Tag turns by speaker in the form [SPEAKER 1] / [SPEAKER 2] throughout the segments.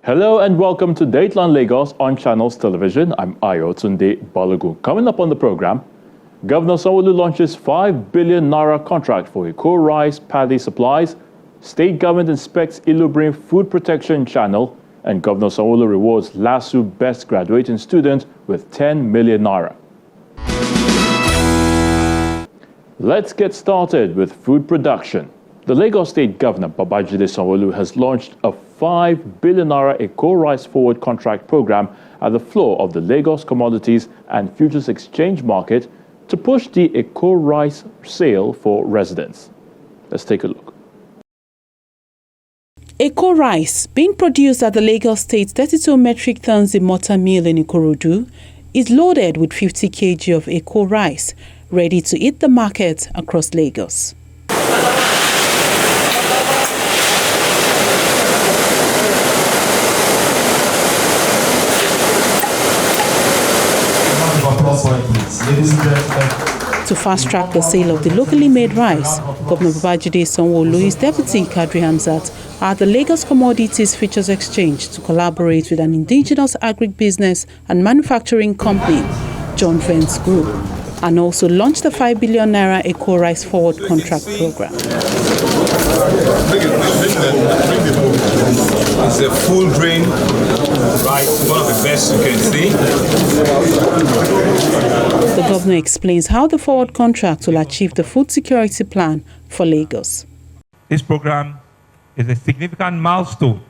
[SPEAKER 1] Hello and welcome to Dateline Lagos on Channels Television. I'm Ayo Tunde Balogun. Coming up on the program, Governor Sanwo-Olu launches 5 billion naira contract for Eko rice paddy supplies. State government inspects Ilubrin food protection channel, and Governor Sanwo-Olu rewards LASU best graduating student with 10 million naira. Let's get started with food production. The Lagos State Governor Babajide Sanwo-Olu has launched a 5 billion naira Eko rice forward contract program at the floor of the Lagos Commodities and Futures Exchange Market to push the Eko rice sale for residents. Let's take a look.
[SPEAKER 2] Eko rice, being produced at the Lagos State 32 metric tons Imota mill in Ikorodu, is loaded with 50 kg of Eko rice, ready to hit the market across Lagos. To fast-track the sale of the locally made rice, Governor Babajide Sanwo-Olu's deputy Kadri Hamzat at the Lagos Commodities Futures Exchange to collaborate with an indigenous agribusiness and manufacturing company, John Vance Group, and also launched the 5 billion naira Eko rice forward contract program.
[SPEAKER 3] It's a full grain rice, one of the best you can see.
[SPEAKER 2] The governor explains how the forward contract will achieve the food security plan for Lagos.
[SPEAKER 4] This program is a significant milestone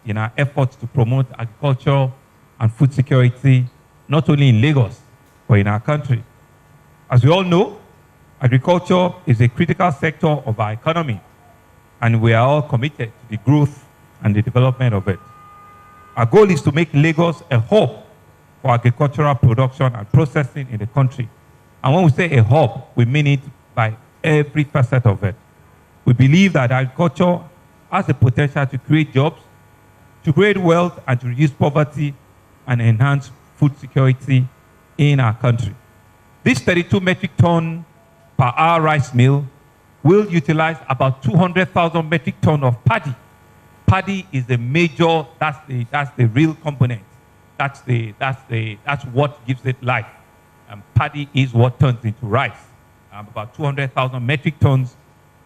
[SPEAKER 4] in our efforts to promote agriculture and food security, not only in Lagos, but in our country. As we all know, agriculture is a critical sector of our economy, and we are all committed to the growth and the development of it. Our goal is to make Lagos a hub for agricultural production and processing in the country. And when we say a hub, we mean it by every facet of it. We believe that agriculture has the potential to create jobs, to create wealth, and to reduce poverty and enhance food security in our country. This 32 metric ton per hour rice mill will utilize about 200,000 metric ton of paddy. Paddy is the major, that's the real component. That's what gives it life. Paddy is what turns into rice. About 200,000 metric tons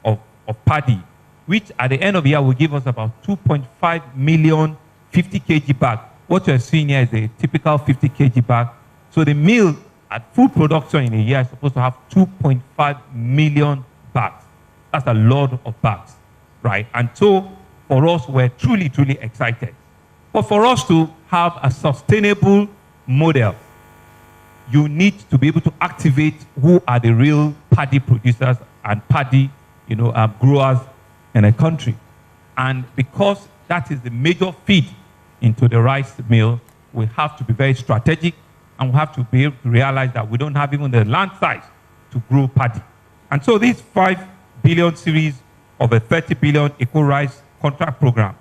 [SPEAKER 4] of paddy, which at the end of the year will give us about 2.5 million 50 kg bag. What you're seeing here is a typical 50 kg bag. So the mill at full production in a year is supposed to have 2.5 million bags. That's a lot of bags, right? And so for us, we're truly, truly excited. But for us to have a sustainable model, you need to be able to activate who are the real paddy producers and paddy growers in a country. And because that is the major feed into the rice mill, we have to be very strategic, and we have to be able to realize that we don't have even the land size to grow paddy. And so this 5 billion series of a 30 billion Eko rice contract program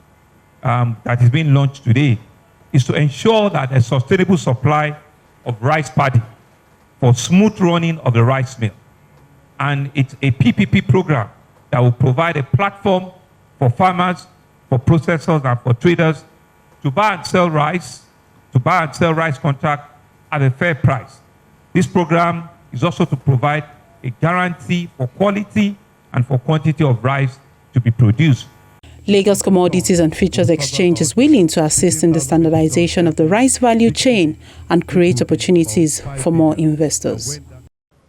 [SPEAKER 4] that is being launched today is to ensure that a sustainable supply of rice paddy for smooth running of the rice mill. And it's a PPP program that will provide a platform for farmers, for processors, and for traders to buy and sell rice contract at a fair price. This program is also to provide a guarantee for quality and for quantity of rice to be produced.
[SPEAKER 2] Lagos Commodities and Futures Exchange is willing to assist in the standardization of the rice value chain and create opportunities for more investors.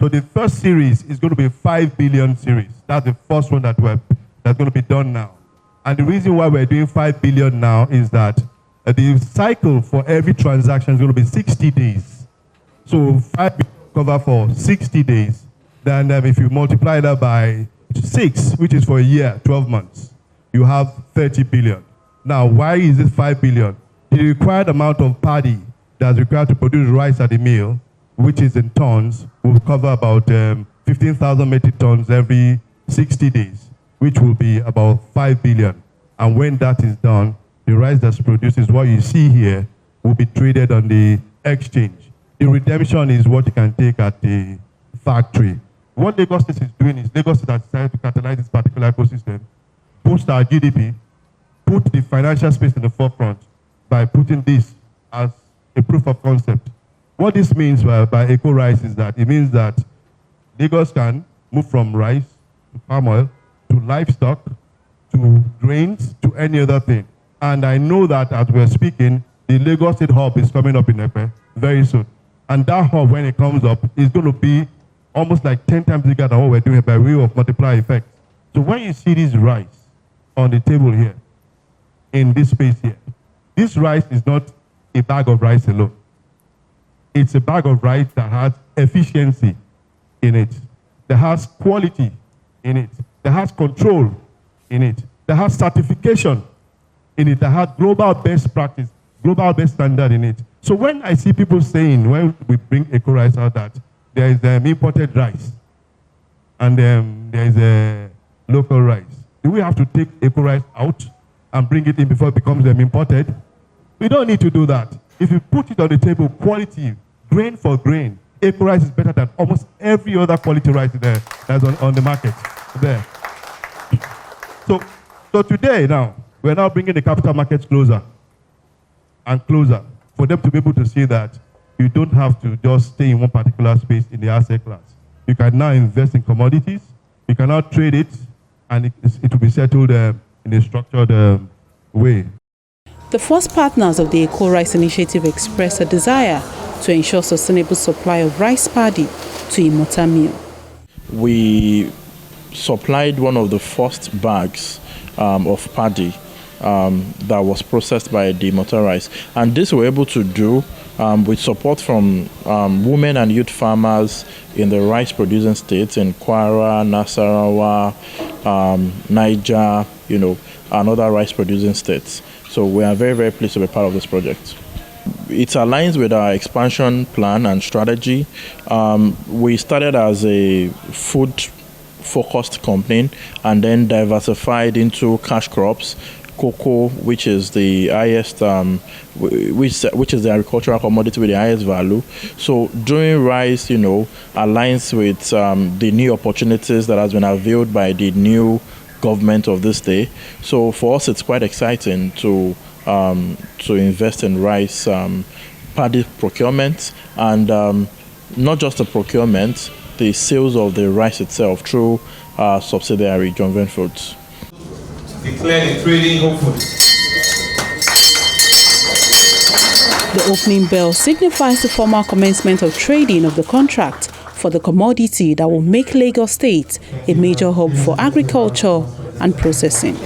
[SPEAKER 5] So the first series is going to be a 5 billion series. That's the first one that's going to be done now. And the reason why we're doing 5 billion now is that the cycle for every transaction is going to be 60 days. So 5 billion cover for 60 days. Then if you multiply that by 6, which is for a year, 12 months, you have 30 billion. Now, why is it 5 billion? The required amount of paddy that's required to produce rice at the mill, which is in tons, will cover about 15,000 metric tons every 60 days, which will be about 5 billion. And when that is done, the rice that's produced is what you see here, will be traded on the exchange. The redemption is what you can take at the factory. What Lagos State is doing is Lagos State has decided to catalyze this particular ecosystem, boost our GDP, put the financial space in the forefront, by putting this as a proof of concept. What this means by eco-rice is that it means that Lagos can move from rice to palm oil to livestock to grains to any other thing. And I know that as we're speaking, the Lagos State Hub is coming up in Epe very soon. And that hub, when it comes up, is going to be almost like 10 times bigger than what we're doing by way of multiply effect. So when you see this rice on the table here, in this space here, this rice is not a bag of rice alone. It's a bag of rice that has efficiency in it, that has quality in it, that has control in it, that has certification in it, that has global best practice, global best standard in it. So when I see people saying, when we bring eco-rice out, that there is imported rice and there is a local rice, do we have to take eco-rice out and bring it in before it becomes imported? We don't need to do that. If you put it on the table, quality, grain for grain, eco-rice is better than almost every other quality rice there that's on the market there. So today now, we're now bringing the capital markets closer and closer for them to be able to see that you don't have to just stay in one particular space in the asset class. You can now invest in commodities, you can now trade it, and it will be settled in a structured way.
[SPEAKER 2] The first partners of the Eco-Rice initiative expressed a desire to ensure sustainable supply of rice paddy to Imota Mill.
[SPEAKER 6] We supplied one of the first bags of paddy that was processed by the Imota Rice, and this we were able to do with support from women and youth farmers in the rice producing states in Kwara, Nasarawa, Niger, and other rice producing states. So we are very, very pleased to be part of this project. It aligns with our expansion plan and strategy. We started as a food-focused company and then diversified into cash crops, cocoa, which is the highest, which is the agricultural commodity with the highest value. So doing rice, aligns with the new opportunities that has been availed by the new government of this day. So for us, it's quite exciting to invest in rice paddy procurement, and not just the procurement, the sales of the rice itself through subsidiary joint ventures.
[SPEAKER 3] Declare the trading hopefully.
[SPEAKER 2] The opening bell signifies the formal commencement of trading of the contract for the commodity that will make Lagos State a major hub for agriculture and processing.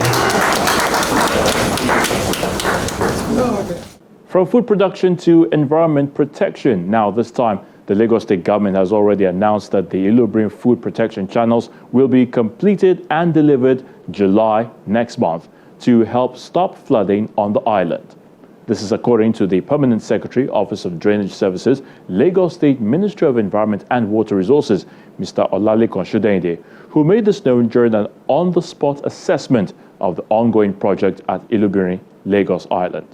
[SPEAKER 1] From food production to environment protection. Now, this time, the Lagos State government has already announced that the Ilubrin food protection channels will be completed and delivered July next month to help stop flooding on the island. This is according to the Permanent Secretary, Office of Drainage Services, Lagos State Ministry of Environment and Water Resources, Mr. Olalekan Shodende, who made this known during an on-the-spot assessment of the ongoing project at Ilubrin, Lagos Island.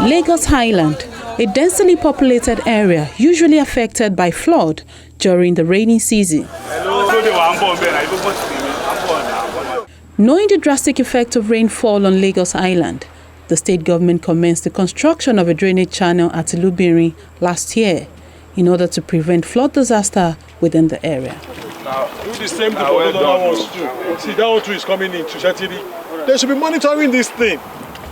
[SPEAKER 2] Lagos Highland, a densely populated area usually affected by flood during the rainy season. Knowing the drastic effect of rainfall on Lagos Island, the state government commenced the construction of a drainage channel at Ilubiri last year in order to prevent flood disaster within the area.
[SPEAKER 7] Do the same thing for what other ones do. See, that one too is coming in to Shetiri. They should be monitoring this thing.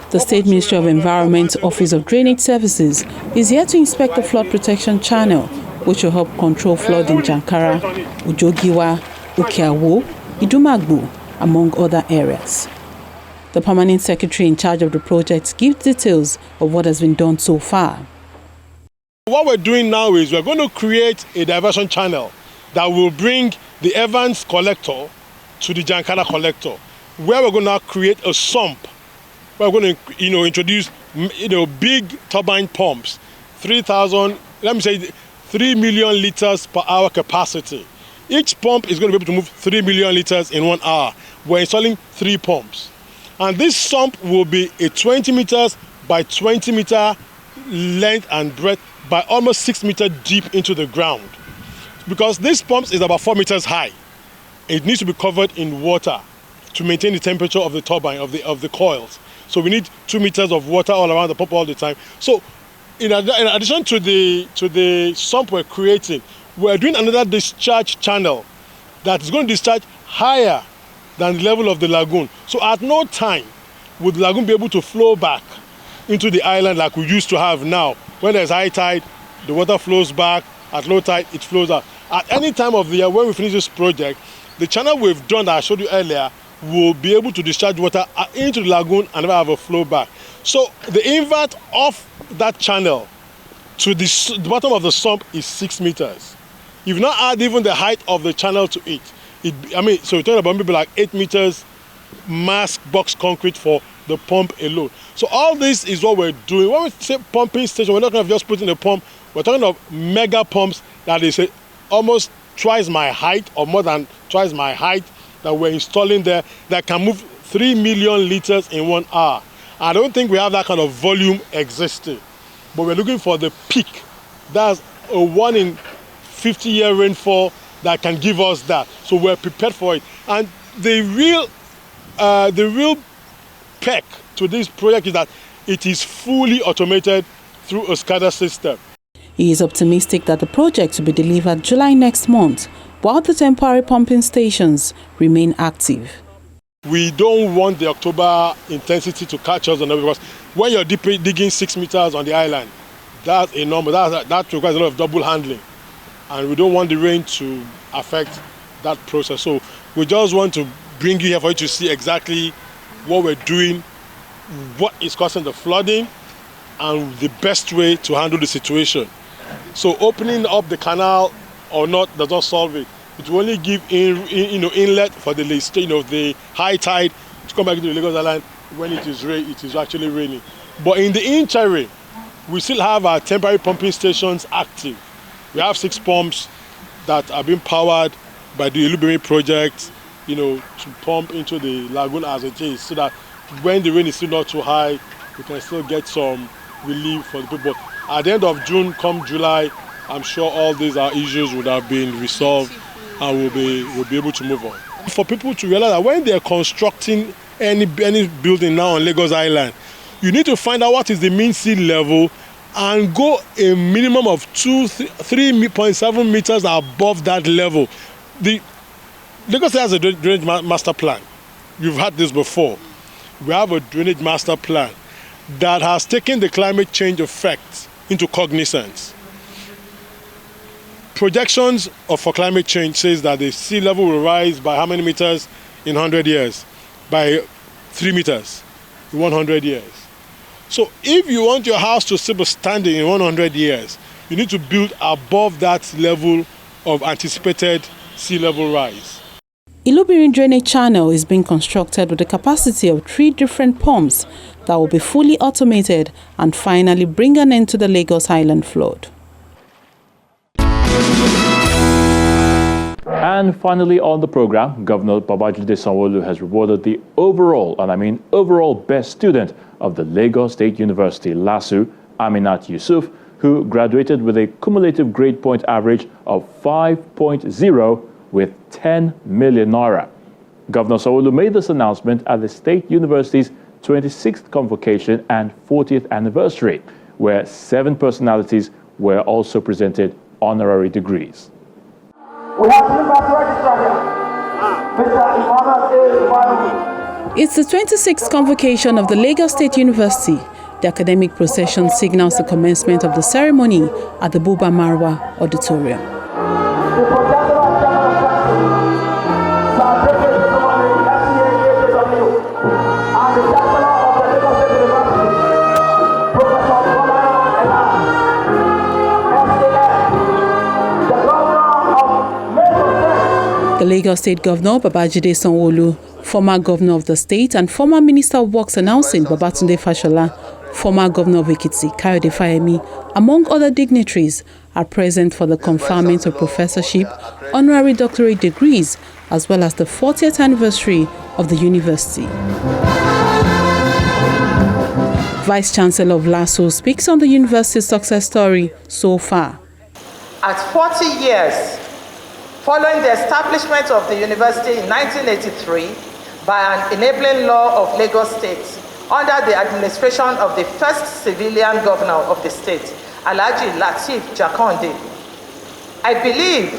[SPEAKER 2] The State Ministry of Environment Office of Drainage Services is here to inspect the flood protection channel, which will help control flood in Jankara, Ujogiwa, Ukiawo, Idumagbo, among other areas. The Permanent Secretary in charge of the project gives details of what has been done so far.
[SPEAKER 7] What we're doing now is we're going to create a diversion channel that will bring the Evans collector to the Jankara collector, where we're going to create a sump. We're going to, introduce, big turbine pumps, 3 million liters per hour capacity. Each pump is going to be able to move 3 million liters in 1 hour. We're installing 3 pumps. And this sump will be a 20 meters by 20 meter length and breadth by almost 6 meters deep into the ground. Because this pump is about 4 meters high. It needs to be covered in water to maintain the temperature of the turbine, of the coils. So we need 2 meters of water all around the pump all the time. So in addition to the sump we're creating, we're doing another discharge channel that is going to discharge higher than the level of the lagoon. So at no time would the lagoon be able to flow back into the island like we used to have now. When there's high tide, the water flows back. At low tide, it flows out. At any time of the year when we finish this project, the channel we've done that I showed you earlier will be able to discharge water into the lagoon and never have a flow back. So the invert of that channel to the bottom of the sump is 6 meters. If you not add even the height of the channel to it, so we're talking about maybe like 8 meters mass box concrete for the pump alone. So all this is what we're doing. When we say pumping station, we're not going to just put in a pump. We're talking of mega pumps that is almost twice my height or more than twice my height that we're installing there that can move 3 million liters in 1 hour. I don't think we have that kind of volume existing, but we're looking for the peak. That's a 1 in 50-year rainfall that can give us that. So we're prepared for it. And the real peck to this project is that it is fully automated through a SCADA system.
[SPEAKER 2] He is optimistic that the project will be delivered July next month, while the temporary pumping stations remain active.
[SPEAKER 7] We don't want the October intensity to catch us on that, because when you're digging 6 meters on the island, that's a number. That requires a lot of double handling. And we don't want the rain to affect that process. So we just want to bring you here for you to see exactly what we're doing, what is causing the flooding, and the best way to handle the situation. So opening up the canal or not does not solve it. It will only give inlet for the high tide to come back into the Lagos Island when it is actually raining. But in the interim, we still have our temporary pumping stations active. We have 6 pumps that are being powered by the Ilubimi project, to pump into the lagoon as it is, so that when the rain is still not too high, we can still get some relief for the people. At the end of June, come July, I'm sure all these issues would have been resolved and we'll be able to move on. For people to realize that when they're constructing any building now on Lagos Island, you need to find out what is the mean sea level and go a minimum of 3.7 meters above that level. The Lagos has a drainage master plan. You've had this before. We have a drainage master plan that has taken the climate change effect into cognizance. Projections for climate change says that the sea level will rise by how many meters in 100 years? By 3 meters in 100 years. So if you want your house to still be standing in 100 years, you need to build above that level of anticipated sea level rise.
[SPEAKER 2] Ilubimi drainage channel is being constructed with a capacity of 3 different pumps that will be fully automated and finally bring an end to the Lagos Island flood.
[SPEAKER 1] And finally on the program, Governor Babajide Sanwo-Olu has rewarded the overall, and I mean overall, best student of the Lagos State University, LASU, Aminat Yusuf, who graduated with a cumulative grade point average of 5.0 with 10 million naira. Governor Sanwo-Olu made this announcement at the State University's 26th convocation and 40th anniversary, where 7 personalities were also presented honorary degrees.
[SPEAKER 8] We have University Registrar here, Mr. Emmanuel A.
[SPEAKER 2] It's the 26th convocation of the Lagos State University. The academic procession signals the commencement of the ceremony at the Buba Marwa Auditorium.
[SPEAKER 8] The projector of Chairman of Council, Sir David Sumani, FCA, and the Chancellor of the Lagos State University, Professor Bola Elan, FCA, the Governor of Lagos State.
[SPEAKER 2] The Lagos State Governor, Babajide Sanwo-Olu, former Governor of the state and former Minister of Works and Housing, Babatunde Fashola, former Governor of Ekiti, Kayode Fayemi, among other dignitaries, are present for the conferment of professorship, honorary doctorate degrees, as well as the 40th anniversary of the university. Vice Chancellor of LASU speaks on the university's success story so far.
[SPEAKER 9] At 40 years, following the establishment of the university in 1983 by an enabling law of Lagos State under the administration of the first civilian governor of the state, Alhaji Lateef Jakonde. I believe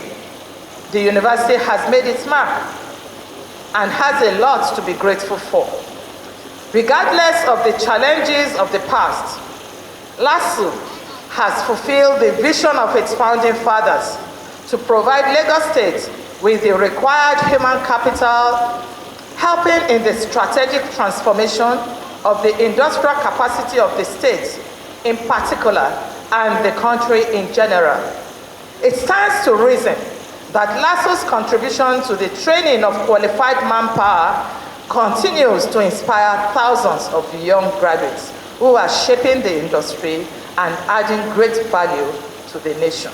[SPEAKER 9] the university has made its mark and has a lot to be grateful for. Regardless of the challenges of the past, LASU has fulfilled the vision of its founding fathers to provide Lagos State with the required human capital, helping in the strategic transformation of the industrial capacity of the state in particular and the country in general. It stands to reason that LASU's contribution to the training of qualified manpower continues to inspire thousands of young graduates who are shaping the industry and adding great value to the nation.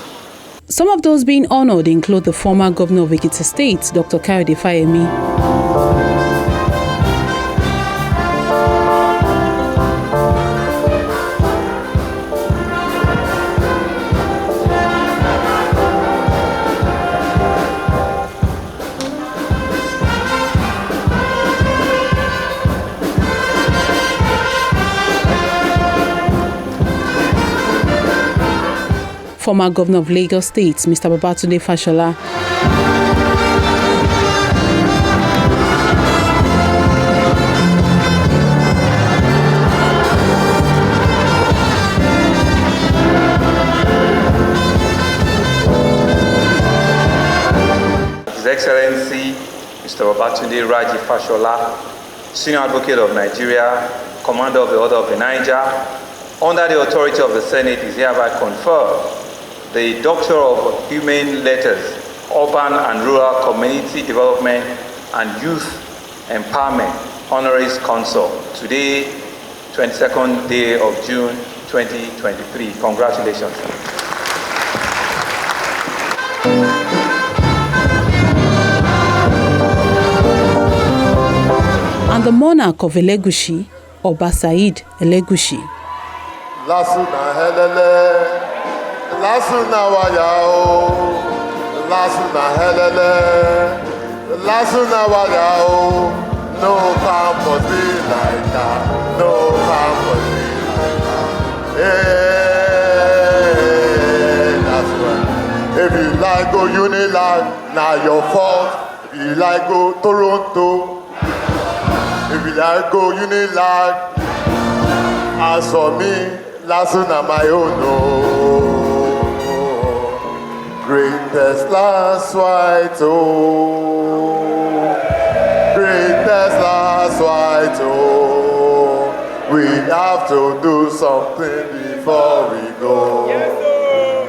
[SPEAKER 2] Some of those being honored include the former governor of Ekiti State, Dr. Kayode Fayemi. Former Governor of Lagos State, Mr. Babatunde Fashola.
[SPEAKER 10] His Excellency, Mr. Babatunde Raji Fashola, Senior Advocate of Nigeria, Commander of the Order of the Niger, under the authority of the Senate, is hereby conferred the Doctor of Humane Letters, Urban and Rural Community Development and Youth Empowerment, Honoris Causa, today, 22nd day of June 2023. Congratulations.
[SPEAKER 2] And the monarch of Elegushi, Oba Said Elegushi.
[SPEAKER 11] LASU na helele, LASU na wayao, LASU na helele, LASU na wayao. No campus be like that, no campus be like that. Hey, that's right. If you like go Unilag, now your fault. If you like go Toronto, if you like go Unilag, as for me, LASU na my own, oh. Greatest last white, oh. Greatest last white, oh. We have to do something before we go.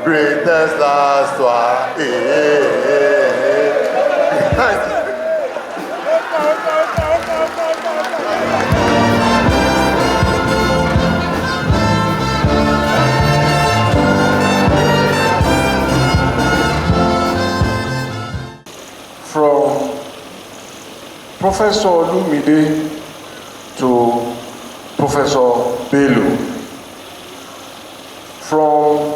[SPEAKER 11] Greatest last white, Thank you.
[SPEAKER 12] From Professor Olumide to Professor Bello, from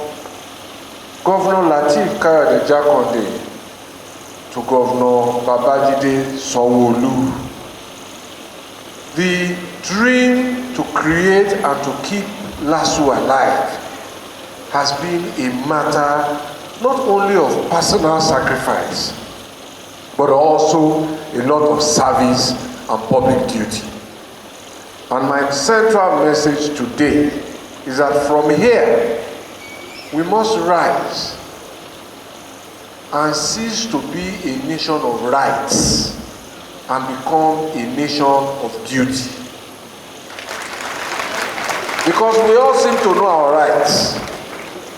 [SPEAKER 12] Governor Lateef Jakonde to Governor Babajide Sanwo-Olu, the dream to create and to keep LASU alive has been a matter not only of personal sacrifice, but also a lot of service and public duty. And my central message today is that from here, we must rise and cease to be a nation of rights and become a nation of duty. Because we all seem to know our rights,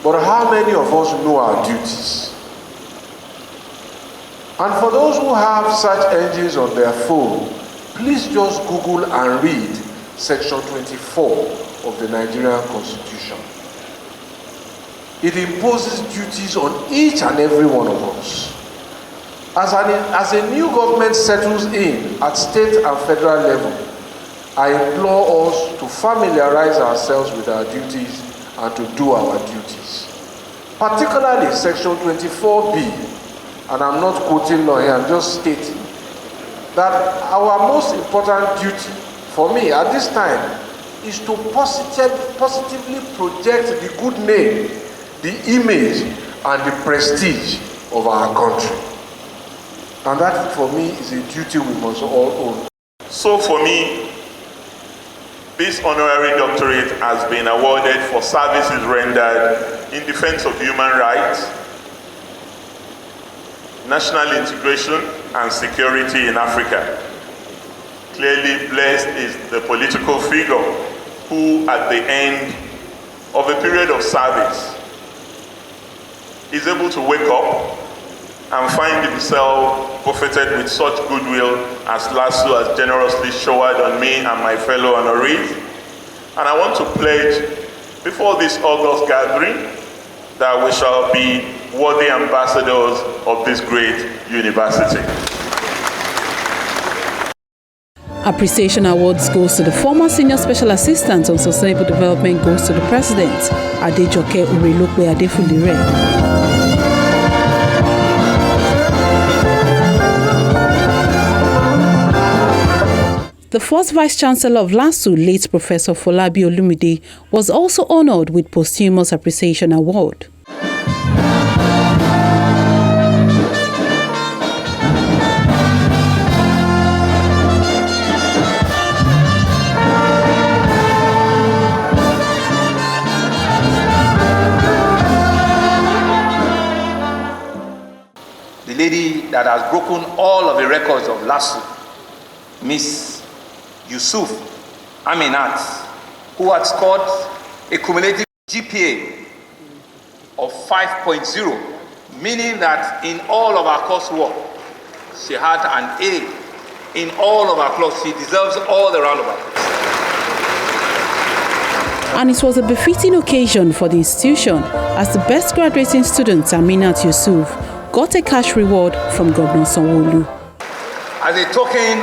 [SPEAKER 12] but how many of us know our duties? And for those who have such engines on their phone, please just Google and read Section 24 of the Nigerian Constitution. It imposes duties on each and every one of us. As a new government settles in at state and federal level, I implore us to familiarize ourselves with our duties and to do our duties. Particularly Section 24B, and I'm not quoting law here, I'm just stating that our most important duty for me at this time is to positively project the good name, the image, and the prestige of our country. And that, for me, is a duty we must all own.
[SPEAKER 13] So for me, this honorary doctorate has been awarded for services rendered in defense of human rights, national integration, and security in Africa. Clearly blessed is the political figure who, at the end of a period of service, is able to wake up and find himself buffeted with such goodwill as LASU has generously showered on me and my fellow honorees. And I want to pledge before this August gathering that we shall be worthy ambassadors of this great university.
[SPEAKER 2] Appreciation Awards goes to the former Senior Special Assistant on Sustainable Development goes to the President, Adejoke Orelokwe Adefulire. The first Vice-Chancellor of LASU, late Professor Folabi Olumide, was also honoured with posthumous Appreciation Award.
[SPEAKER 10] The lady that has broken all of the records of LASU, Miss Yusuf Aminat, who had scored a cumulative GPA of 5.0, meaning that in all of her coursework, she had an A in all of her classes. She deserves all the round of applause.
[SPEAKER 2] And it was a befitting occasion for the institution as the best graduating student, Aminat Yusuf, got a cash reward from Governor Sanwo-Olu.
[SPEAKER 10] As a token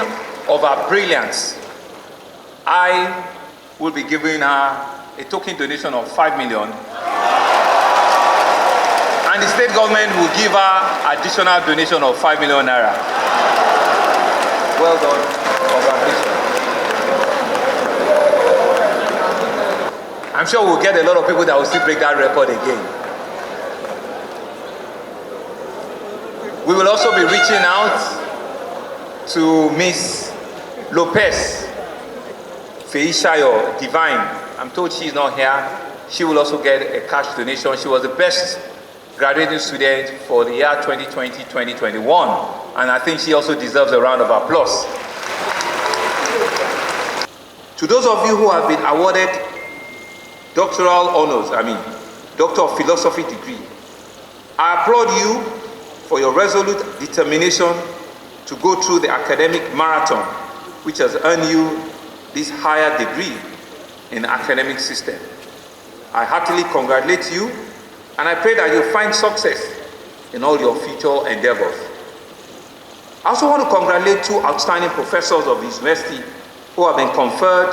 [SPEAKER 10] of her brilliance, I will be giving her a token donation of 5 million. And the state government will give her additional donation of 5 million naira. Well done. Congratulations. I'm sure we'll get a lot of people that will still break that record again. We will also be reaching out to Miss Lopez Feishayo Divine. I'm told she's not here. She will also get a cash donation. She was the best graduating student for the year 2020-2021. And I think she also deserves a round of applause. To those of you who have been awarded doctoral honors, Doctor of Philosophy degree, I applaud you for your resolute determination to go through the academic marathon, which has earned you this higher degree in the academic system. I heartily congratulate you, and I pray that you find success in all your future endeavors. I also want to congratulate two outstanding professors of the university who have been conferred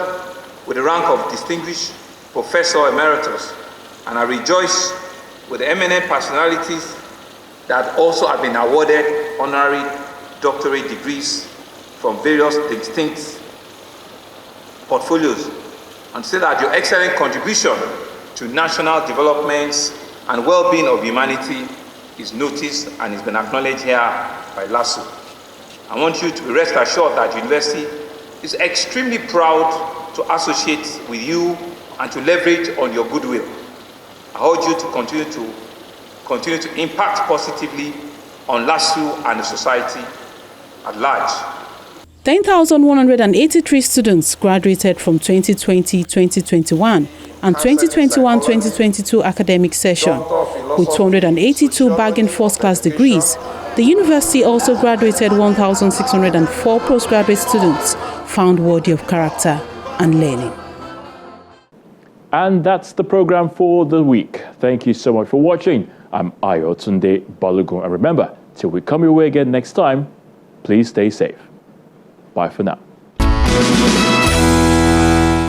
[SPEAKER 10] with the rank of Distinguished Professor Emeritus, and I rejoice with the eminent personalities that also have been awarded honorary doctorate degrees from various distinct portfolios, and say that your excellent contribution to national developments and well-being of humanity is noticed and has been acknowledged here by LASU. I want you to rest assured that the university is extremely proud to associate with you and to leverage on your goodwill. I urge you to continue to impact positively on LASU and the society at large.
[SPEAKER 2] 10,183 students graduated from 2020-2021 and 2021-2022 academic session. With 282 bagging first-class degrees, the university also graduated 1,604 postgraduate students found worthy of character and learning.
[SPEAKER 1] And that's the program for the week. Thank you so much for watching. I'm Ayotunde Balogun. And remember, till we come your way again next time, please stay safe. Bye for now.